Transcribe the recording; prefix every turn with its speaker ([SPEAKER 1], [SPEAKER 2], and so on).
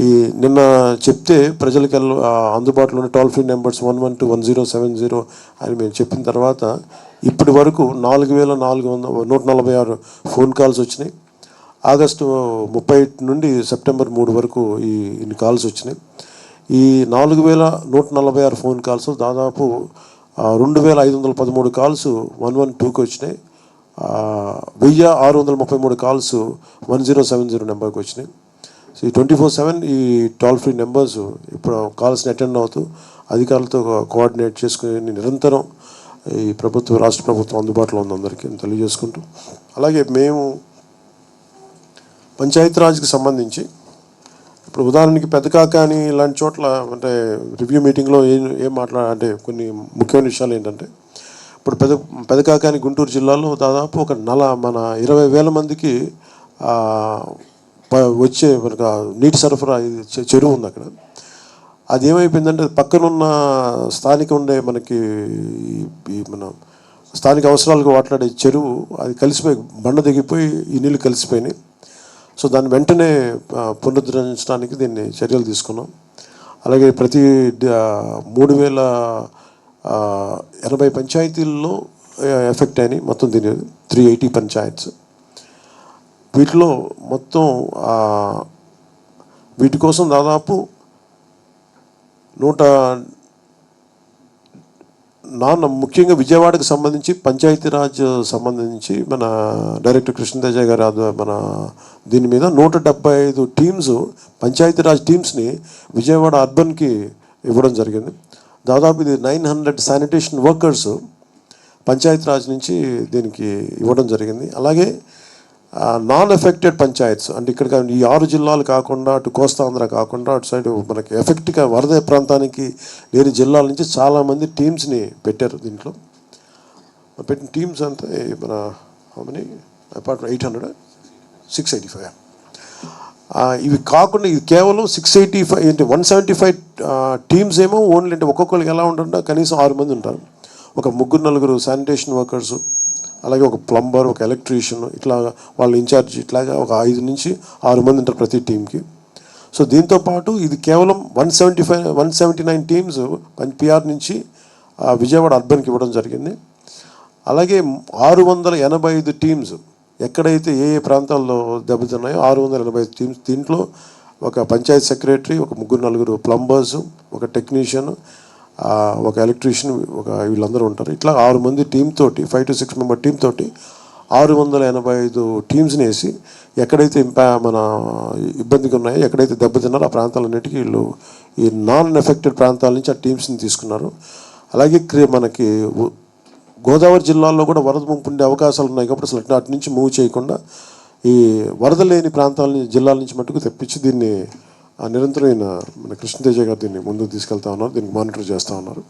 [SPEAKER 1] ఈ నిన్న చెప్తే ప్రజలకి అందుబాటులో ఉన్న టోల్ ఫ్రీ నెంబర్స్ 1121070 అని మేము చెప్పిన తర్వాత ఇప్పటి వరకు 4446 ఫోన్ కాల్స్ వచ్చినాయి. ఆగస్టు 30 నుండి సెప్టెంబర్ 3 వరకు ఇన్ని కాల్స్ వచ్చినాయి. ఈ 4146 ఫోన్ కాల్స్ దాదాపు 2513 కాల్స్ 112కి వచ్చినాయి. 1633 కాల్స్ 1070 నెంబర్కి వచ్చినాయి. సో ఈ 24/7 ఈ టోల్ ఫ్రీ నెంబర్స్ ఇప్పుడు కాల్స్ని అటెండ్ అవుతూ అధికారులతో కోఆర్డినేట్ చేసుకుని నిరంతరం ఈ రాష్ట్ర ప్రభుత్వం అందుబాటులో ఉంది అందరికీ తెలియజేసుకుంటూ, అలాగే మేము పంచాయతీరాజ్కి సంబంధించి ఇప్పుడు ఉదాహరణకి పెదకాకాని ఇలాంటి చోట్ల అంటే రివ్యూ మీటింగ్లో ఏం అంటే కొన్ని ముఖ్యమైన విషయాలు ఏంటంటే, ఇప్పుడు పెదకాకాని గుంటూరు జిల్లాలో దాదాపు మన 20,000 మందికి వచ్చే మనకు నీటి సరఫరా చెరువు ఉంది అక్కడ. అది ఏమైపోయిందంటే పక్కనున్న స్థానిక ఉండే మనకి మన స్థానిక అవసరాలకు వాట్లాడే చెరువు అది కలిసిపోయి బండ దిగిపోయి ఈ నీళ్ళు కలిసిపోయినాయి. సో దాన్ని వెంటనే పునరుద్ధరించడానికి దీన్ని చర్యలు తీసుకున్నాం. అలాగే ప్రతి 3080 పంచాయతీల్లో ఎఫెక్ట్ అయినాయి. మొత్తం దీని 380 పంచాయత్స్. వీటిలో మొత్తం వీటి కోసం దాదాపు ముఖ్యంగా విజయవాడకు సంబంధించి పంచాయతీరాజ్ సంబంధించి మన డైరెక్టర్ కృష్ణతేజ గారు మన దీని మీద 175 టీమ్స్ పంచాయతీరాజ్ టీమ్స్ని విజయవాడ అర్బన్కి ఇవ్వడం జరిగింది. దాదాపు ఇది 900 శానిటేషన్ వర్కర్స్ పంచాయతీరాజ్ నుంచి దీనికి ఇవ్వడం జరిగింది. అలాగే నాన్ ఎఫెక్టెడ్ పంచాయత్స్ అంటే ఇక్కడ ఈ 6 జిల్లాలు కాకుండా అటు కోస్తాంధ్ర కాకుండా అటు సైడ్ మనకి ఎఫెక్ట్గా వరద ప్రాంతానికి లేని జిల్లాల నుంచి చాలామంది టీమ్స్ని పెట్టారు. దీంట్లో పెట్టిన టీమ్స్ అంతా మన మనీ అపార్ట్ 685. ఇవి కాకుండా ఇది కేవలం 685 అంటే 175 టీమ్స్ ఏమో ఓన్లీ అంటే ఒక్కొక్కరికి ఎలా ఉంటుందో కనీసం 6 మంది ఉంటారు. ఒక 3-4 శానిటేషన్ వర్కర్సు, అలాగే ఒక ప్లంబర్, ఒక ఎలక్ట్రీషియన్, ఇట్లా వాళ్ళ ఇన్ఛార్జ్, ఇట్లాగా ఒక 5 నుంచి 6 మంది ఉంటారు ప్రతి టీంకి. సో దీంతోపాటు ఇది కేవలం 179 టీమ్స్ పిఆర్ నుంచి విజయవాడ అర్బన్కి ఇవ్వడం జరిగింది. అలాగే 685 టీమ్స్ ఎక్కడైతే ఏ ప్రాంతాల్లో దెబ్బతిన్నాయో 685 టీమ్స్. దీంట్లో ఒక పంచాయత్ సెక్రటరీ, ఒక 3-4 ప్లంబర్స్, ఒక టెక్నీషియన్, ఒక ఎలక్ట్రీషియన్, వీళ్ళందరూ ఉంటారు. ఇట్లా 6 మంది టీమ్ తోటి 5 to 6 మెంబర్ టీమ్ తోటి 685 టీమ్స్ని వేసి ఎక్కడైతే మన ఇబ్బందిగా ఉన్నాయో, ఎక్కడైతే దెబ్బతిన్నారో ఆ ప్రాంతాలన్నిటికీ వీళ్ళు ఈ నాన్ ఎఫెక్టెడ్ ప్రాంతాల నుంచి ఆ టీమ్స్ని తీసుకున్నారు. అలాగే మనకి గోదావరి జిల్లాల్లో కూడా వరద ముంపు ఉండే అవకాశాలు ఉన్నాయి కాబట్టి అసలు అటు నుంచి మూవ్ చేయకుండా ఈ వరద లేని జిల్లాల నుంచి మట్టుకు తెప్పించి దీన్ని నిరంతరమైన మన కృష్ణతేజ గారు దీన్ని ముందుకు తీసుకెళ్తా ఉన్నారు. దీన్ని మానిటర్ చేస్తూ ఉన్నారు.